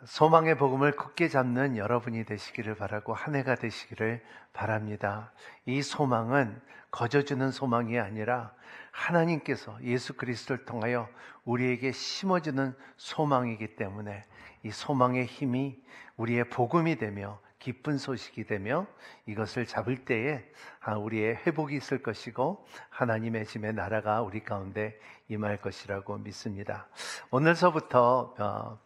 소망의 복음을 굳게 잡는 여러분이 되시기를 바라고 한 해가 되시기를 바랍니다. 이 소망은 거저주는 소망이 아니라 하나님께서 예수 그리스도를 통하여 우리에게 심어주는 소망이기 때문에 이 소망의 힘이 우리의 복음이 되며 기쁜 소식이 되며 이것을 잡을 때에 우리의 회복이 있을 것이고 하나님의 짐의 나라가 우리 가운데 임할 것이라고 믿습니다. 오늘서부터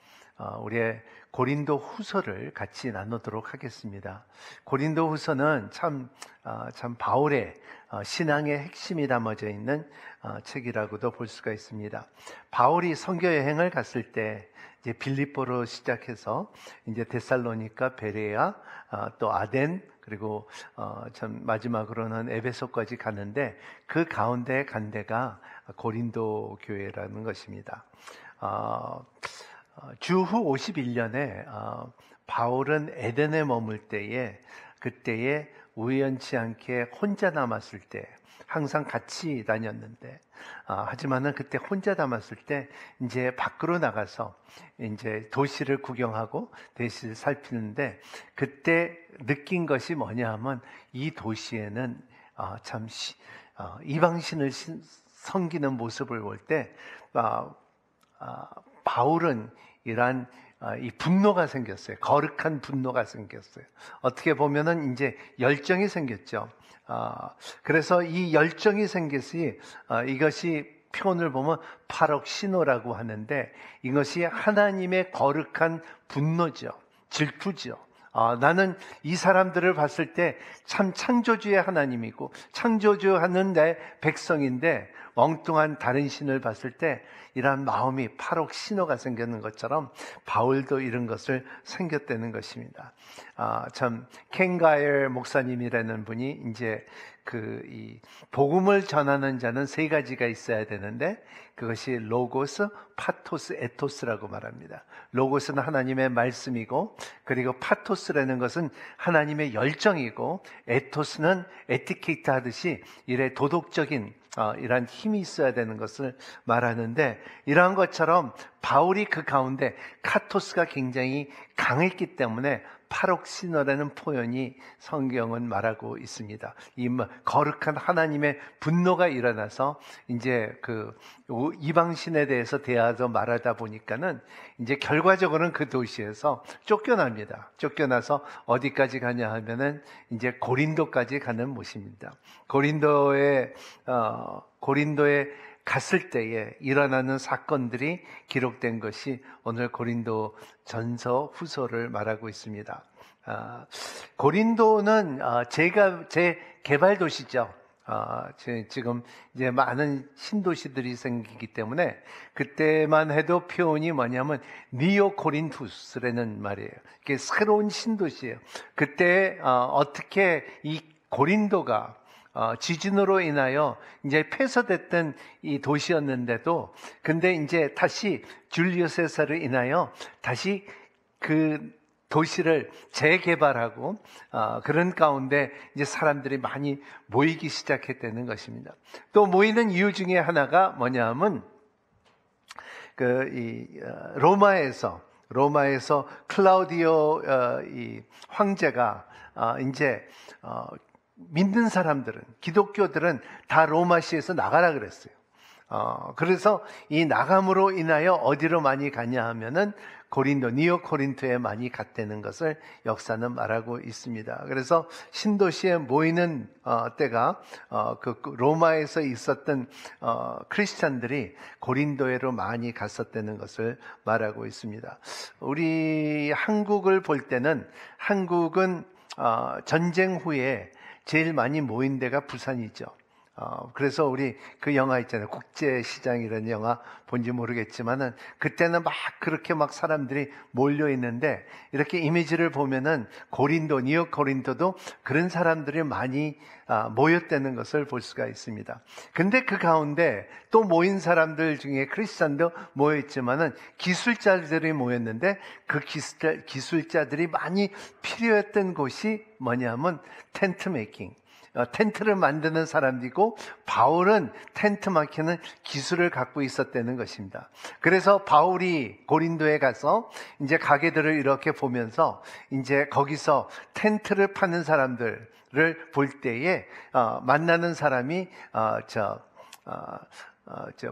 우리의 고린도 후서를 같이 나누도록 하겠습니다. 고린도 후서는 참 바울의 신앙의 핵심이 담아져 있는 책이라고도 볼 수가 있습니다. 바울이 선교 여행을 갔을 때 이제 빌립보로 시작해서 이제 데살로니가, 베레아, 또 아덴, 그리고 마지막으로는 에베소까지 가는데 그 가운데 간 데가 고린도 교회라는 것입니다. 주후 51년에 바울은 에덴에 머물 때에 그때에 우연치 않게 혼자 남았을 때 항상 같이 다녔는데 하지만은 그때 혼자 남았을 때 이제 밖으로 나가서 이제 도시를 구경하고 도시를 살피는데 그때 느낀 것이 뭐냐 하면 이 도시에는 이방신을 섬기는 모습을 볼 때 바울은 이러한 이 분노가 생겼어요. 거룩한 분노가 생겼어요. 어떻게 보면은 이제 열정이 생겼죠. 그래서 이 열정이 생겼으니 이것이 표현을 보면 파럭시노라고 하는데 이것이 하나님의 거룩한 분노죠. 질투죠. 나는 이 사람들을 봤을 때 참 창조주의 하나님이고 창조주하는 내 백성인데 엉뚱한 다른 신을 봤을 때 이러한 마음이 파럭시노가 생겼는 것처럼 바울도 이런 것을 생겼다는 것입니다. 켄 가일 목사님이라는 분이 이제 이 복음을 전하는 자는 세 가지가 있어야 되는데 그것이 로고스, 파토스, 에토스라고 말합니다. 로고스는 하나님의 말씀이고 그리고 파토스라는 것은 하나님의 열정이고 에토스는 에티케이트 하듯이 이래 도덕적인 이러한 힘이 있어야 되는 것을 말하는데 이러한 것처럼 바울이 그 가운데 카토스가 굉장히 강했기 때문에 파럭시노라는 표현이 성경은 말하고 있습니다. 이 거룩한 하나님의 분노가 일어나서 이제 그 이방신에 대해서 대하서 말하다 보니까는 이제 결과적으로는 그 도시에서 쫓겨납니다. 쫓겨나서 어디까지 가냐 하면은 이제 고린도까지 가는 것입니다. 고린도에 갔을 때에 일어나는 사건들이 기록된 것이 오늘 고린도 전서 후서를 말하고 있습니다. 고린도는 제 개발 도시죠. 지금 이제 많은 신도시들이 생기기 때문에 그때만 해도 표현이 뭐냐면 니오 코린투스라는 말이에요. 이게 새로운 신도시예요. 그때 어떻게 이 고린도가 지진으로 인하여 이제 폐쇄됐던 이 도시였는데도 근데 이제 다시 줄리우스 세사를 인하여 다시 그 도시를 재개발하고 그런 가운데 이제 사람들이 많이 모이기 시작했다는 것입니다. 또 모이는 이유 중에 하나가 뭐냐면 로마에서 클라우디오 이 황제가 이제 믿는 사람들은 기독교들은 다 로마시에서 나가라 그랬어요. 그래서 이 나감으로 인하여 어디로 많이 가냐 하면은 고린도, 니오 코린토에 많이 갔다는 것을 역사는 말하고 있습니다. 그래서 신도시에 모이는 때가 그 로마에서 있었던 크리스찬들이 고린도에로 많이 갔었다는 것을 말하고 있습니다. 우리 한국을 볼 때는 한국은 전쟁 후에 제일 많이 모인 데가 부산이죠. 그래서 우리 그 영화 있잖아요. 국제시장이라는 영화 본지 모르겠지만은 그때는 막 그렇게 막 사람들이 몰려 있는데 이렇게 이미지를 보면은 고린도, 니오 고린도도 그런 사람들이 많이 모였다는 것을 볼 수가 있습니다. 근데 그 가운데 또 모인 사람들 중에 크리스찬도 모였지만은 기술자들이 모였는데 그 기술자들이 많이 필요했던 곳이 뭐냐면 텐트 메이킹. 텐트를 만드는 사람이고 바울은 텐트 맡기는 기술을 갖고 있었다는 것입니다. 그래서 바울이 고린도에 가서 이제 가게들을 이렇게 보면서 이제 거기서 텐트를 파는 사람들을 볼 때에 만나는 사람이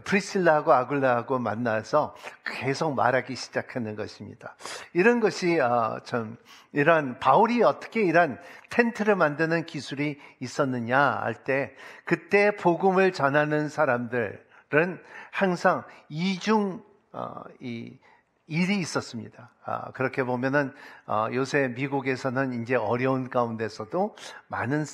프리실라하고 아굴라하고 만나서 계속 말하기 시작하는 것입니다. 이런 것이 이런 바울이 어떻게 이런 텐트를 만드는 기술이 있었느냐 할 때, 그때 복음을 전하는 사람들은 항상 이중 일이 있었습니다. 그렇게 보면은 요새 미국에서는 이제 어려운 가운데서도 많은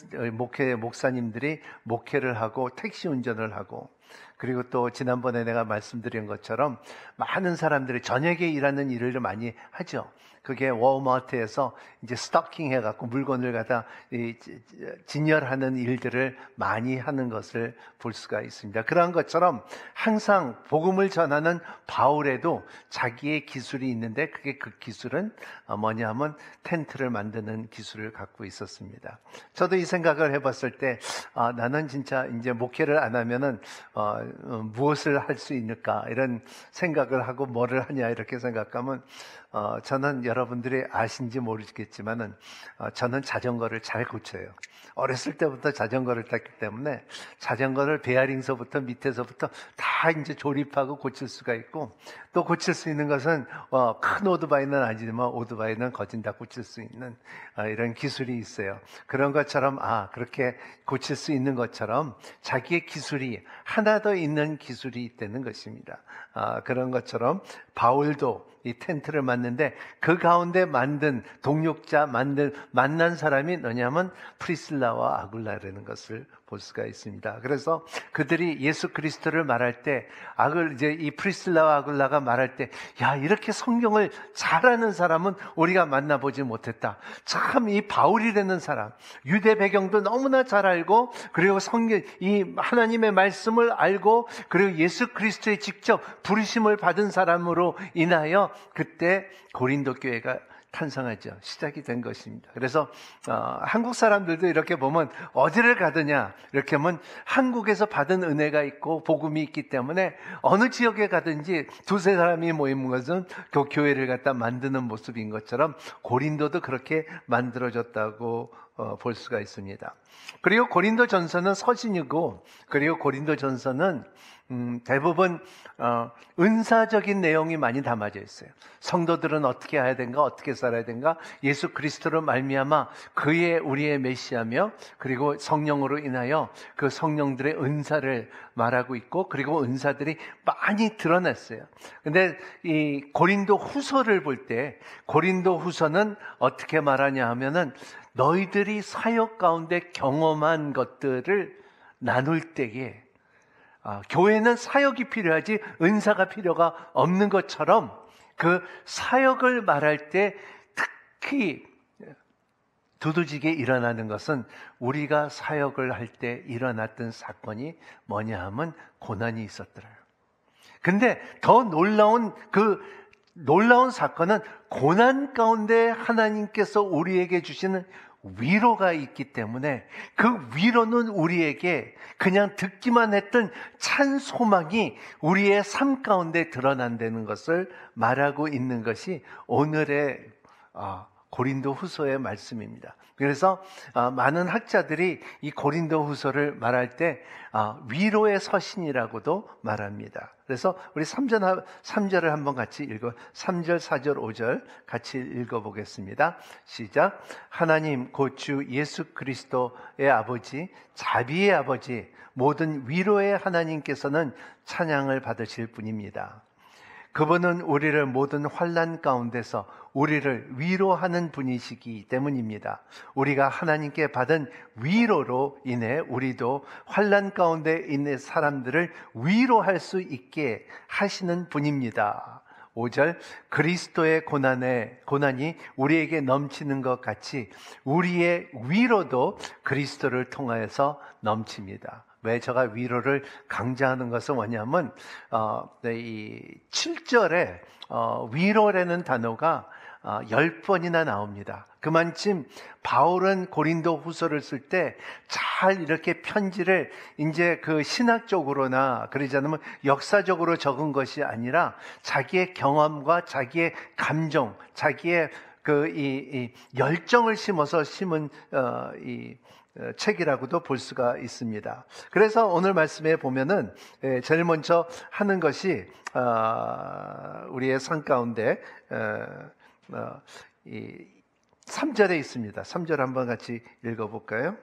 목사님들이 목회를 하고 택시 운전을 하고, 그리고 또 지난번에 내가 말씀드린 것처럼 많은 사람들이 저녁에 일하는 일을 많이 하죠. 그게 워마트에서 이제 스토킹 해갖고 물건을 갖다 진열하는 일들을 많이 하는 것을 볼 수가 있습니다. 그러한 것처럼 항상 복음을 전하는 바울에도 자기의 기술이 있는데, 그게 그 기술은 뭐냐 하면 텐트를 만드는 기술을 갖고 있었습니다. 저도 이 생각을 해봤을 때 나는 진짜 이제 목회를 안 하면은 무엇을 할 수 있을까 이런 생각을 하고 뭐를 하냐 이렇게 생각하면, 저는 여러분들이 아신지 모르겠지만은 저는 자전거를 잘 고쳐요. 어렸을 때부터 자전거를 탔기 때문에 자전거를 베어링서부터 밑에서부터 다 이제 조립하고 고칠 수가 있고, 또 고칠 수 있는 것은 큰 오토바이는 아니지만 오토바이는 거진 다 고칠 수 있는 이런 기술이 있어요. 그런 것처럼 그렇게 고칠 수 있는 것처럼 자기의 기술이 하나 더 있는 기술이 있다는 것입니다. 그런 것처럼 바울도 이 텐트를 만드는데 그 가운데 만든 동력자 만난 사람이 뭐냐면 프리실라와 아굴라라는 것을 볼 수가 있습니다. 그래서 그들이 예수 그리스도를 말할 때 이제 이 프리실라와 아굴라가 말할 때, 야, 이렇게 성경을 잘하는 사람은 우리가 만나보지 못했다. 참 이 바울이라는 사람, 유대 배경도 너무나 잘 알고, 그리고 성경 이 하나님의 말씀을 알고, 그리고 예수 그리스도의 직접 부르심을 받은 사람으로 인하여 그때 고린도 교회가 탄생하죠. 시작이 된 것입니다. 그래서 한국 사람들도 이렇게 보면 어디를 가느냐 이렇게 하면 한국에서 받은 은혜가 있고 복음이 있기 때문에 어느 지역에 가든지 두세 사람이 모이는 것은 그 교회를 갖다 만드는 모습인 것처럼 고린도도 그렇게 만들어졌다고 볼 수가 있습니다. 그리고 고린도전서는 서신이고, 그리고 고린도전서는 대부분 은사적인 내용이 많이 담아져 있어요. 성도들은 어떻게 해야 되는가, 어떻게 살아야 되는가, 예수 그리스도로 말미암아 그의 우리의 메시아며, 그리고 성령으로 인하여 그 성령들의 은사를 말하고 있고, 그리고 은사들이 많이 드러났어요. 근데 이 고린도 후서를 볼 때 고린도 후서는 어떻게 말하냐 하면은 너희들이 사역 가운데 경험한 것들을 나눌 때에 교회는 사역이 필요하지 은사가 필요가 없는 것처럼, 그 사역을 말할 때 특히 두드러지게 일어나는 것은 우리가 사역을 할 때 일어났던 사건이 뭐냐 하면 고난이 있었더라고요. 근데 더 놀라운 사건은 고난 가운데 하나님께서 우리에게 주시는 위로가 있기 때문에, 그 위로는 우리에게 그냥 듣기만 했던 찬 소망이 우리의 삶 가운데 드러난다는 것을 말하고 있는 것이 오늘의 고린도 후서의 말씀입니다. 그래서 많은 학자들이 이 고린도 후서를 말할 때 위로의 서신이라고도 말합니다. 그래서 우리 3절을 한번 같이 3절, 4절, 5절 같이 읽어보겠습니다. 시작. 하나님 곧 주 예수 그리스도의 아버지, 자비의 아버지, 모든 위로의 하나님께서는 찬양을 받으실 분입니다. 그분은 우리를 모든 환난 가운데서 우리를 위로하는 분이시기 때문입니다. 우리가 하나님께 받은 위로로 인해 우리도 환난 가운데 있는 사람들을 위로할 수 있게 하시는 분입니다. 5절, 그리스도의 고난이 우리에게 넘치는 것 같이 우리의 위로도 그리스도를 통하여서 넘칩니다. 왜 제가 위로를 강조하는 것은 뭐냐면 이 7절에 위로라는 단어가 10번이나 나옵니다. 그만큼 바울은 고린도 후서를 쓸 때 잘 이렇게 편지를 이제 그 신학적으로나 그러지 않으면 역사적으로 적은 것이 아니라 자기의 경험과 자기의 감정, 자기의 이 열정을 심어서 심은 이 책이라고도 볼 수가 있습니다. 그래서 오늘 말씀에 보면은 제일 먼저 하는 것이 우리의 상 가운데 이 3절에 있습니다. 3절 한번 같이 읽어볼까요?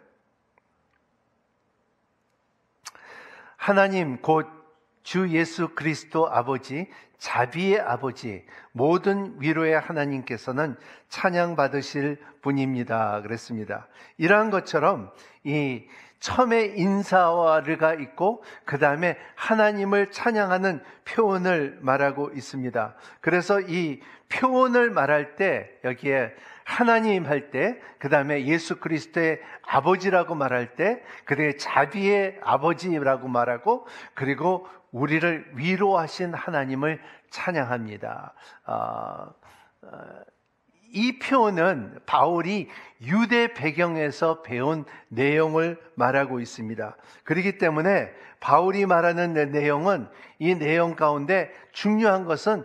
하나님 곧 주 예수 그리스도 아버지, 자비의 아버지, 모든 위로의 하나님께서는 찬양받으실 분입니다. 그랬습니다. 이러한 것처럼 이 처음에 인사와르가 있고 그 다음에 하나님을 찬양하는 표현을 말하고 있습니다. 그래서 이 표현을 말할 때 여기에 하나님 할 때, 그 다음에 예수 그리스도의 아버지라고 말할 때, 그다음에 자비의 아버지라고 말하고, 그리고 우리를 위로하신 하나님을 찬양합니다. 이 표현은 바울이 유대 배경에서 배운 내용을 말하고 있습니다. 그렇기 때문에 바울이 말하는 내용은 이 내용 가운데 중요한 것은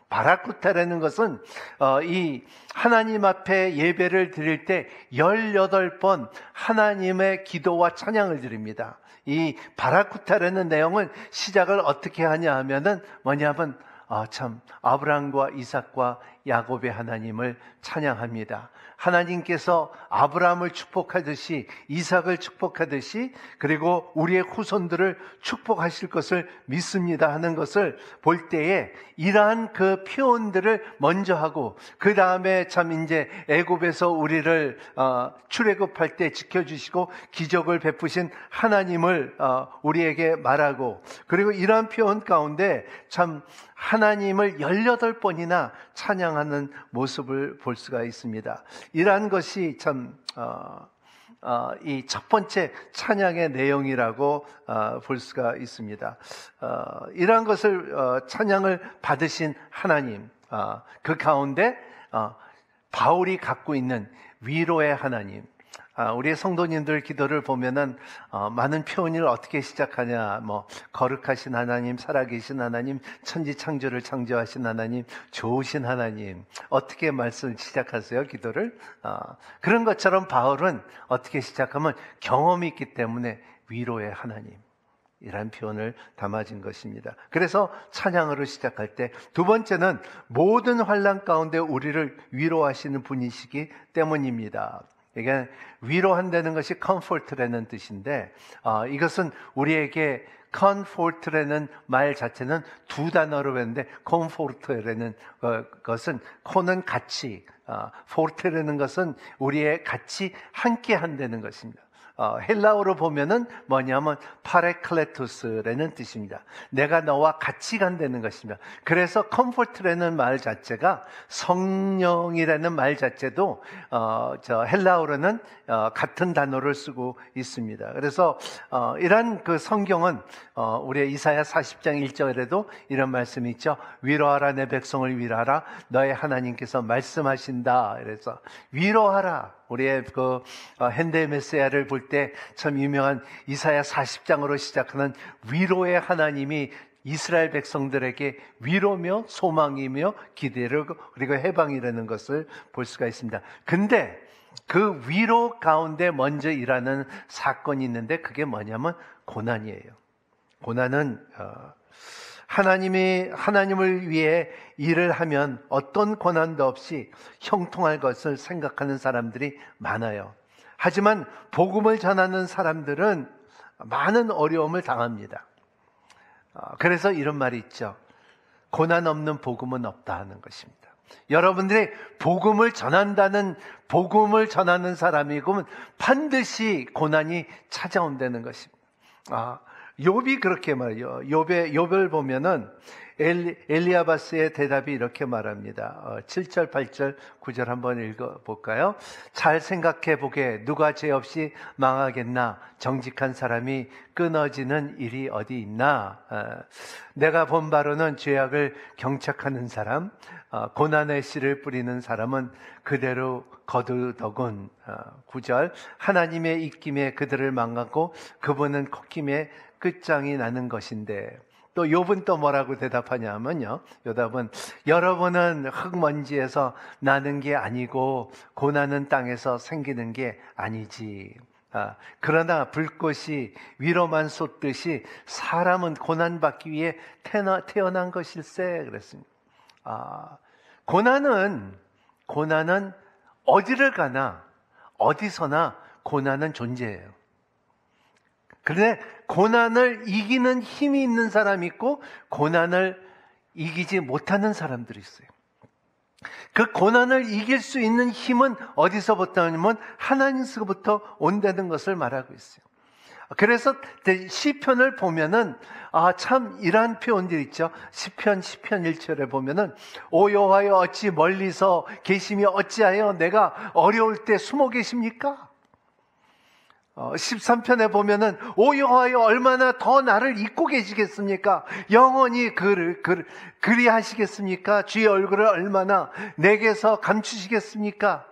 바라쿠타라는 것은 이 하나님 앞에 예배를 드릴 때 18번 하나님의 기도와 찬양을 드립니다. 이 바라쿠타라는 내용은 시작을 어떻게 하냐 하면은 뭐냐면 참 아브라함과 이삭과 야곱의 하나님을 찬양합니다. 하나님께서 아브라함을 축복하듯이 이삭을 축복하듯이 그리고 우리의 후손들을 축복하실 것을 믿습니다 하는 것을 볼 때에 이러한 그 표현들을 먼저 하고 그 다음에 참 이제 애굽에서 우리를 출애굽할 때 지켜주시고 기적을 베푸신 하나님을 우리에게 말하고 그리고 이러한 표현 가운데 참 하나님을 18번이나 찬양하는 모습을 볼 수가 있습니다. 이러한 것이 참 이 첫 번째 찬양의 내용이라고 볼 수가 있습니다. 이러한 것을 찬양을 받으신 하나님, 그 가운데 바울이 갖고 있는 위로의 하나님, 우리의 성도님들 기도를 보면은 많은 표현을 어떻게 시작하냐, 거룩하신 하나님, 살아계신 하나님, 천지 창조를 창조하신 하나님, 좋으신 하나님, 어떻게 말씀 시작하세요 기도를? 그런 것처럼 바울은 어떻게 시작하면 경험이 있기 때문에 위로의 하나님, 이란 표현을 담아진 것입니다. 그래서 찬양으로 시작할 때 두 번째는 모든 환난 가운데 우리를 위로하시는 분이시기 때문입니다. 이게 위로한다는 것이 comfort라는 뜻인데 이것은 우리에게 comfort라는 말 자체는 두 단어로 했는데 comfort라는 것은 co는 같이, fort라는 것은 우리의 같이 함께 한다는 것입니다. 헬라어로 보면은 뭐냐면 파레클레토스라는 뜻입니다. 내가 너와 같이 간다는 것입니다. 그래서 컴포트라는 말 자체가 성령이라는 말 자체도 헬라어로는 같은 단어를 쓰고 있습니다. 그래서 이러한 그 성경은 우리 이사야 40장 1절에도 이런 말씀이 있죠. 위로하라 내 백성을 위로하라 너의 하나님께서 말씀하신다. 그래서 위로하라. 우리의 그 현대 메시아를 볼 때 참 유명한 이사야 40장으로 시작하는 위로의 하나님이 이스라엘 백성들에게 위로며 소망이며 기대를 그리고 해방이라는 것을 볼 수가 있습니다. 근데 그 위로 가운데 먼저 일하는 사건이 있는데 그게 뭐냐면 고난이에요. 고난은 하나님을 위해 일을 하면 어떤 고난도 없이 형통할 것을 생각하는 사람들이 많아요. 하지만 복음을 전하는 사람들은 많은 어려움을 당합니다. 그래서 이런 말이 있죠. 고난 없는 복음은 없다 하는 것입니다. 여러분들이 복음을 전하는 사람이고 반드시 고난이 찾아온다는 것입니다. 욥이 그렇게 말해요. 욥을 보면은 엘리아바스의 대답이 이렇게 말합니다. 7절, 8절, 9절 한번 읽어볼까요? 잘 생각해보게 누가 죄 없이 망하겠나? 정직한 사람이 끊어지는 일이 어디 있나? 내가 본 바로는 죄악을 경착하는 사람, 고난의 씨를 뿌리는 사람은 그대로 거두더군. 9절, 하나님의 입김에 그들을 망하고 그분은 콧김에 끝장이 나는 것인데, 또 욥은 또 뭐라고 대답하냐면요, 요답은 여러분은 흙먼지에서 나는 게 아니고 고난은 땅에서 생기는 게 아니지. 그러나 불꽃이 위로만 쏟듯이 사람은 고난받기 위해 태어난 것일세. 그랬습니다. 고난은 어디를 가나 어디서나 고난은 존재해요. 그런데 고난을 이기는 힘이 있는 사람이 있고 고난을 이기지 못하는 사람들이 있어요. 그 고난을 이길 수 있는 힘은 어디서부터 오냐면 하나님께서부터 온다는 것을 말하고 있어요. 그래서 시편을 보면은 참 이러한 표현들이 있죠. 시편 1절에 보면은 오 여호와여 어찌 멀리서 계시며 어찌하여 내가 어려울 때 숨어 계십니까? 13편에 보면은 오 여호와여 얼마나 더 나를 잊고 계시겠습니까? 영원히 그리 하시겠습니까? 주의 얼굴을 얼마나 내게서 감추시겠습니까?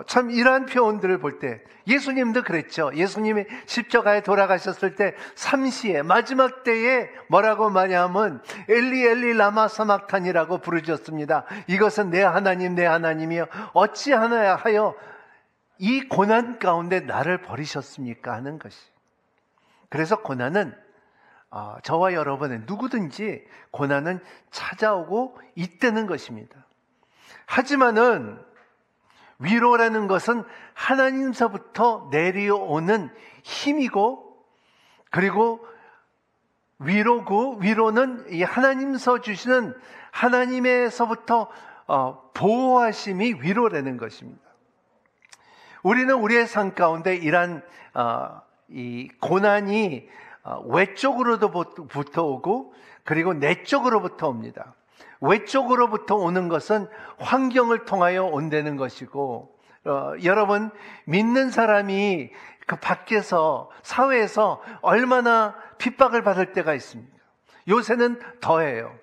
참 이러한 표현들을 볼 때 예수님도 그랬죠. 예수님이 십자가에 돌아가셨을 때 삼시에 마지막 때에 뭐라고 말하냐면 엘리 엘리 라마 사막탄이라고 부르셨습니다. 이것은 내 하나님 내 하나님이여 어찌하여 이 고난 가운데 나를 버리셨습니까? 하는 것이. 그래서 고난은 저와 여러분의 누구든지 고난은 찾아오고 있다는 것입니다. 하지만은 위로라는 것은 하나님서부터 내려오는 힘이고, 그리고 위로는 이 하나님서 주시는 하나님에서부터 보호하심이 위로라는 것입니다. 우리는 우리의 삶 가운데 이러한 이 고난이 외적으로도 붙어오고 그리고 내적으로부터 옵니다. 외적으로부터 오는 것은 환경을 통하여 온다는 것이고, 여러분 믿는 사람이 그 밖에서 사회에서 얼마나 핍박을 받을 때가 있습니까? 요새는 더해요.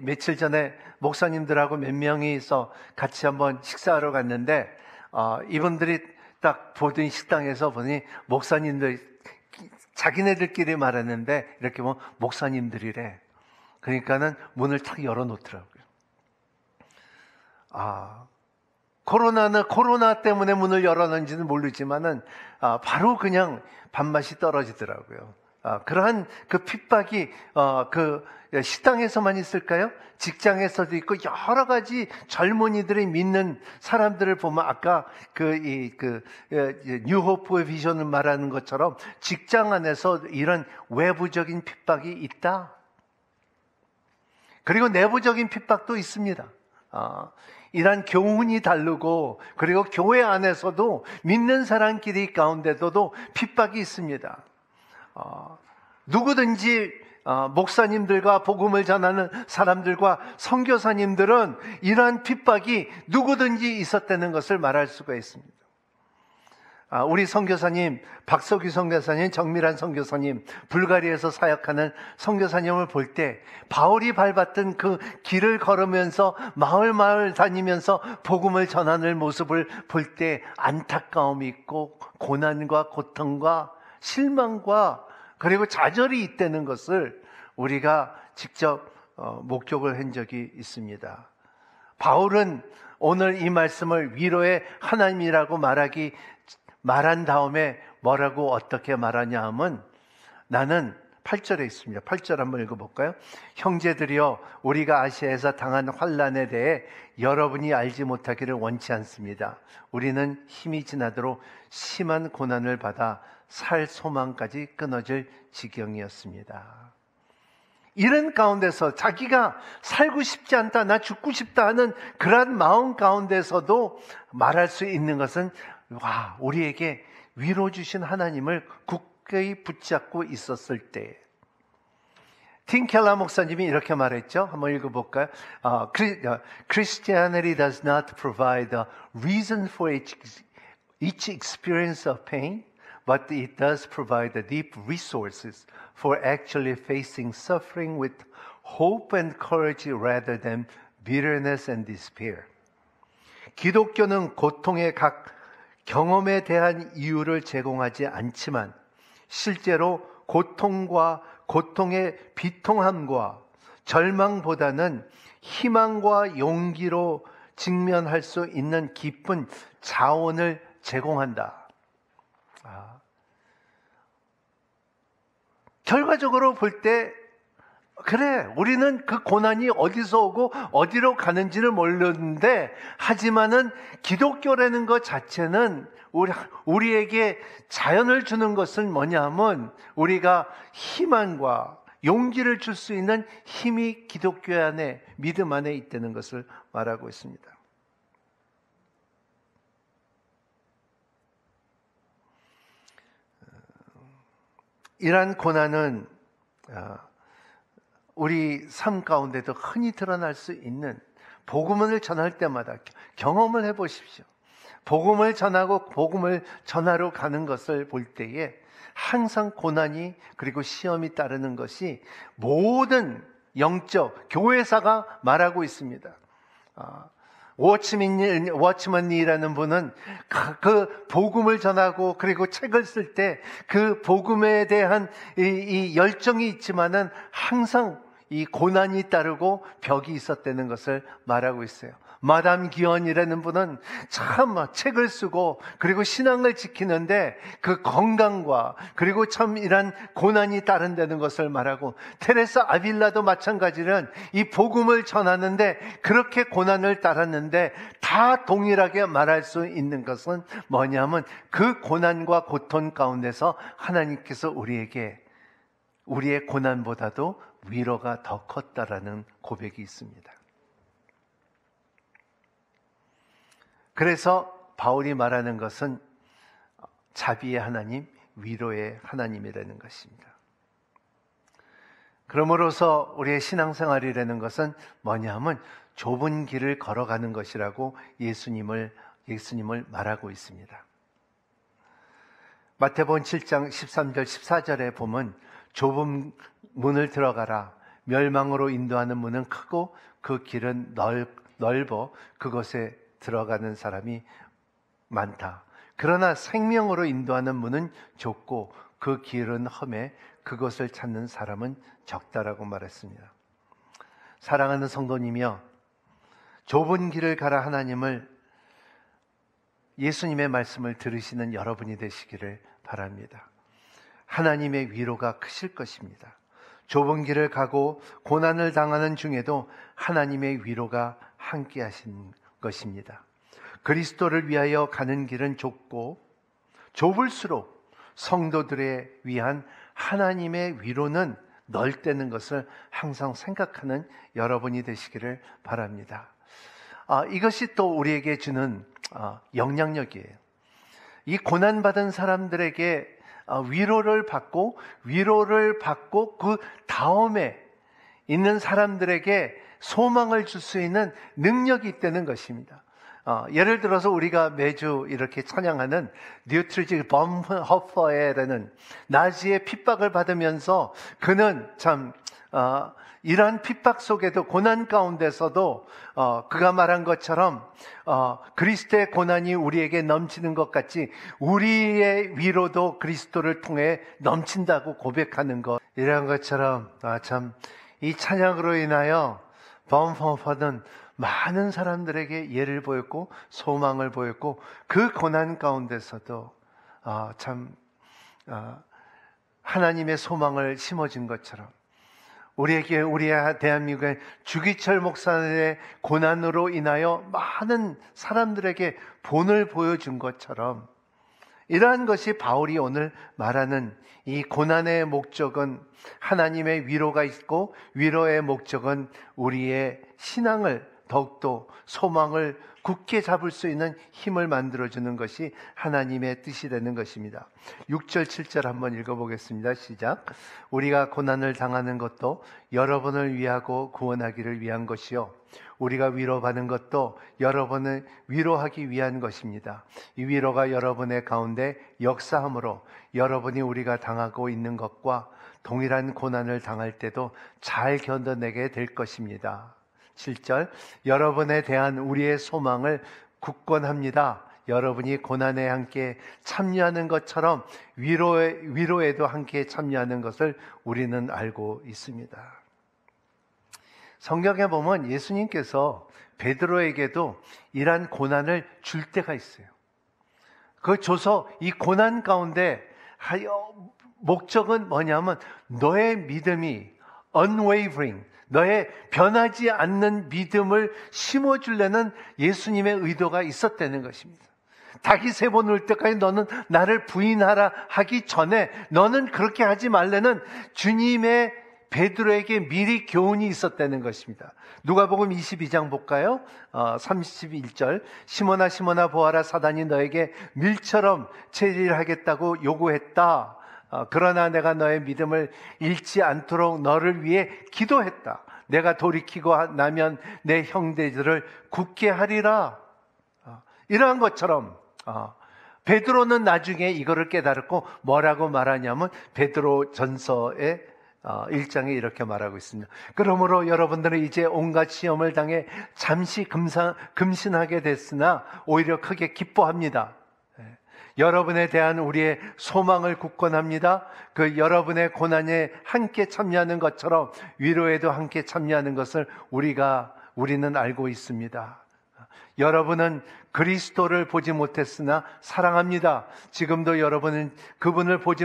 며칠 전에 목사님들하고 몇 명이서 같이 한번 식사하러 갔는데 이분들이 딱 보던 식당에서 보니 목사님들 자기네들끼리 말했는데 이렇게 보면 목사님들이래. 그러니까는 문을 탁 열어놓더라고요. 코로나 때문에 문을 열어놓은지는 모르지만은 바로 그냥 밥맛이 떨어지더라고요. 그러한 그 핍박이 그 식당에서만 있을까요? 직장에서도 있고 여러 가지 젊은이들이 믿는 사람들을 보면 아까 뉴호프 비전을 말하는 것처럼 직장 안에서 이런 외부적인 핍박이 있다. 그리고 내부적인 핍박도 있습니다. 이런 교훈이 다르고 그리고 교회 안에서도 믿는 사람끼리 가운데도 핍박이 있습니다. 누구든지 목사님들과 복음을 전하는 사람들과 선교사님들은 이러한 핍박이 누구든지 있었다는 것을 말할 수가 있습니다. 우리 선교사님, 박석규 선교사님, 정밀한 선교사님, 불가리아에서 사역하는 선교사님을 볼 때 바울이 밟았던 그 길을 걸으면서 마을 다니면서 복음을 전하는 모습을 볼 때 안타까움이 있고 고난과 고통과 실망과 그리고 좌절이 있다는 것을 우리가 직접 목격을 한 적이 있습니다. 바울은 오늘 이 말씀을 위로의 하나님이라고 말한 다음에 뭐라고 어떻게 말하냐 하면 나는 8절에 있습니다. 8절 한번 읽어볼까요? 형제들이여 우리가 아시아에서 당한 환난에 대해 여러분이 알지 못하기를 원치 않습니다. 우리는 힘이 지나도록 심한 고난을 받아 살 소망까지 끊어질 지경이었습니다. 이런 가운데서 자기가 살고 싶지 않다, 나 죽고 싶다 하는 그런 마음 가운데서도 말할 수 있는 것은 우리에게 위로 주신 하나님을 굳게 붙잡고 있었을 때 팀 켈러 목사님이 이렇게 말했죠. 한번 읽어볼까요? Christianity does not provide a reason for each experience of pain, but it does provide the deep resources for actually facing suffering with hope and courage rather than bitterness and despair. 기독교는 고통의 각 경험에 대한 이유를 제공하지 않지만 실제로 고통의 비통함과 절망보다는 희망과 용기로 직면할 수 있는 깊은 자원을 제공한다. 결과적으로 볼 때 그래, 우리는 그 고난이 어디서 오고 어디로 가는지를 모르는데, 하지만은 기독교라는 것 자체는 우리에게 자연을 주는 것은 뭐냐면 우리가 희망과 용기를 줄 수 있는 힘이 기독교 안에, 믿음 안에 있다는 것을 말하고 있습니다. 이러한 고난은 우리 삶 가운데도 흔히 드러날 수 있는, 복음을 전할 때마다 경험을 해보십시오. 복음을 전하고 복음을 전하러 가는 것을 볼 때에 항상 고난이 그리고 시험이 따르는 것이 모든 영적 교회사가 말하고 있습니다. 워치먼이라는 분은 그 복음을 전하고 그리고 책을 쓸 때 그 복음에 대한 이 열정이 있지만은 항상 이 고난이 따르고 벽이 있었다는 것을 말하고 있어요. 마담 기원이라는 분은 참 책을 쓰고 그리고 신앙을 지키는데 그 건강과 그리고 참 이런 고난이 따른다는 것을 말하고, 테레사 아빌라도 마찬가지는 이 복음을 전하는데 그렇게 고난을 따랐는데 다 동일하게 말할 수 있는 것은 뭐냐면 그 고난과 고통 가운데서 하나님께서 우리에게 우리의 고난보다도 위로가 더 컸다라는 고백이 있습니다. 그래서 바울이 말하는 것은 자비의 하나님, 위로의 하나님이라는 것입니다. 그러므로서 우리의 신앙생활이라는 것은 뭐냐면 좁은 길을 걸어가는 것이라고 예수님을 말하고 있습니다. 마태복음 7장 13절 14절에 보면 좁은 문을 들어가라, 멸망으로 인도하는 문은 크고 그 길은 넓어 그것에 들어가는 사람이 많다. 그러나 생명으로 인도하는 문은 좁고 그 길은 험해 그것을 찾는 사람은 적다라고 말했습니다. 사랑하는 성도님이여, 좁은 길을 가라 하나님을, 예수님의 말씀을 들으시는 여러분이 되시기를 바랍니다. 하나님의 위로가 크실 것입니다. 좁은 길을 가고 고난을 당하는 중에도 하나님의 위로가 함께 하신 것입니다. 그리스도를 위하여 가는 길은 좁고 좁을수록 성도들에 위한 하나님의 위로는 넓다는 것을 항상 생각하는 여러분이 되시기를 바랍니다. 이것이 또 우리에게 주는 영향력이에요. 이 고난받은 사람들에게 위로를 받고 그 다음에 있는 사람들에게 소망을 줄 수 있는 능력이 있다는 것입니다. 예를 들어서 우리가 매주 이렇게 찬양하는 디오트리지 범허퍼에라는 나지의 핍박을 받으면서 그는 참 이러한 핍박 속에도 고난 가운데서도 그가 말한 것처럼 그리스도의 고난이 우리에게 넘치는 것 같이 우리의 위로도 그리스도를 통해 넘친다고 고백하는 것, 이런 것처럼 참 이 찬양으로 인하여 범허퍼는 많은 사람들에게 예를 보였고 소망을 보였고 그 고난 가운데서도 참 하나님의 소망을 심어준 것처럼 우리의 대한민국의 주기철 목사의 고난으로 인하여 많은 사람들에게 본을 보여준 것처럼, 이러한 것이 바울이 오늘 말하는 이 고난의 목적은 하나님의 위로가 있고 위로의 목적은 우리의 신앙을 더욱더 소망을 굳게 잡을 수 있는 힘을 만들어주는 것이 하나님의 뜻이 되는 것입니다. 6절 7절 한번 읽어보겠습니다. 시작. 우리가 고난을 당하는 것도 여러분을 위하고 구원하기를 위한 것이요 우리가 위로받는 것도 여러분을 위로하기 위한 것입니다. 이 위로가 여러분의 가운데 역사함으로 여러분이 우리가 당하고 있는 것과 동일한 고난을 당할 때도 잘 견뎌내게 될 것입니다. 7절 여러분에 대한 우리의 소망을 굳건합니다. 여러분이 고난에 함께 참여하는 것처럼 위로에도 함께 참여하는 것을 우리는 알고 있습니다. 성경에 보면 예수님께서 베드로에게도 이러한 고난을 줄 때가 있어요. 그걸 줘서 이 고난 가운데 목적은 뭐냐면 너의 믿음이 unwavering, 너의 변하지 않는 믿음을 심어주려는 예수님의 의도가 있었다는 것입니다. 닭이 3번 울 때까지 너는 나를 부인하라 하기 전에 너는 그렇게 하지 말라는 주님의 베드로에게 미리 교훈이 있었다는 것입니다. 누가복음 22장 볼까요? 31절 시몬아 시몬아 보아라 사단이 너에게 밀처럼 체질하겠다고 요구했다. 그러나 내가 너의 믿음을 잃지 않도록 너를 위해 기도했다. 내가 돌이키고 나면 내 형제들을 굳게 하리라. 이러한 것처럼 베드로는 나중에 이거를 깨달았고 뭐라고 말하냐면 베드로 전서의 1장에 이렇게 말하고 있습니다. 그러므로 여러분들은 이제 온갖 시험을 당해 잠시 금신하게 됐으나 오히려 크게 기뻐합니다. 여러분에 대한 우리의 소망을 굳건합니다. 그 여러분의 고난에 함께 참여하는 것처럼 위로에도 함께 참여하는 것을 우리는 알고 있습니다. 여러분은 그리스도를 보지 못했으나 사랑합니다. 지금도 여러분은 그분을 보지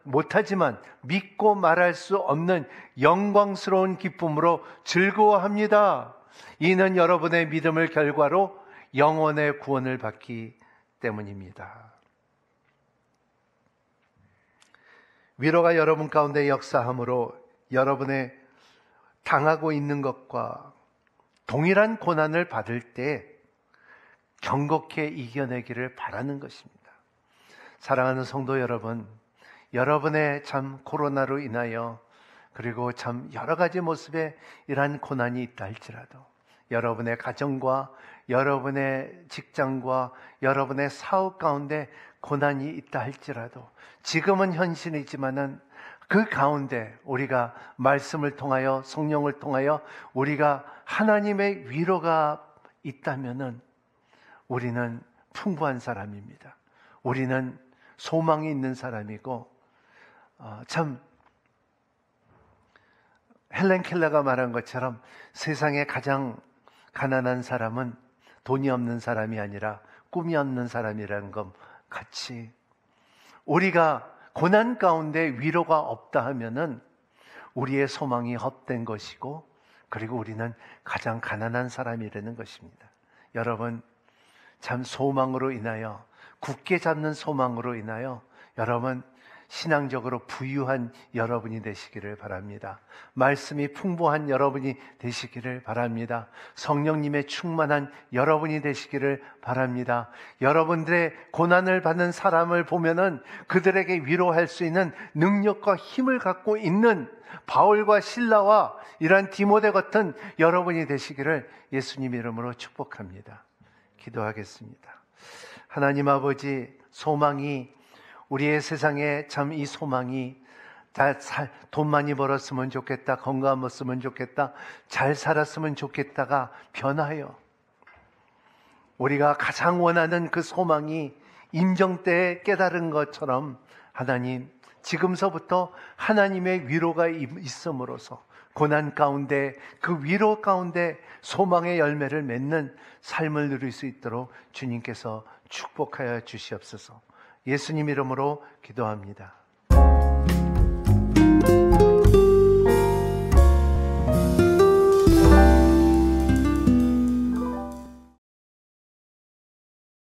못하지만 믿고 말할 수 없는 영광스러운 기쁨으로 즐거워합니다. 이는 여러분의 믿음의 결과로 영혼의 구원을 받기 때문입니다. 위로가 여러분 가운데 역사함으로 여러분의 당하고 있는 것과 동일한 고난을 받을 때 경고케 이겨내기를 바라는 것입니다. 사랑하는 성도 여러분, 여러분의 참 코로나로 인하여 그리고 참 여러 가지 모습의 이러한 고난이 있다 할지라도 여러분의 가정과 여러분의 직장과 여러분의 사업 가운데 고난이 있다 할지라도 지금은 현실이지만은 그 가운데 우리가 말씀을 통하여 성령을 통하여 우리가 하나님의 위로가 있다면은 우리는 풍부한 사람입니다. 우리는 소망이 있는 사람이고 참 헬렌 켈러가 말한 것처럼 세상에 가장 가난한 사람은 돈이 없는 사람이 아니라 꿈이 없는 사람이라는 것 같이 우리가 고난 가운데 위로가 없다 하면은 우리의 소망이 헛된 것이고 그리고 우리는 가장 가난한 사람이라는 것입니다. 여러분 참 소망으로 인하여 굳게 잡는 소망으로 인하여 여러분 신앙적으로 부유한 여러분이 되시기를 바랍니다. 말씀이 풍부한 여러분이 되시기를 바랍니다. 성령님의 충만한 여러분이 되시기를 바랍니다. 여러분들의 고난을 받는 사람을 보면은 그들에게 위로할 수 있는 능력과 힘을 갖고 있는 바울과 실라와 이러한 디모데 같은 여러분이 되시기를 예수님 이름으로 축복합니다. 기도하겠습니다. 하나님 아버지, 소망이 우리의 세상에 참 이 소망이 돈 많이 벌었으면 좋겠다, 건강했으면 좋겠다, 잘 살았으면 좋겠다가 변하여 우리가 가장 원하는 그 소망이 임종 때에 깨달은 것처럼 하나님 지금서부터 하나님의 위로가 있음으로써 고난 가운데 그 위로 가운데 소망의 열매를 맺는 삶을 누릴 수 있도록 주님께서 축복하여 주시옵소서. 예수님 이름으로 기도합니다.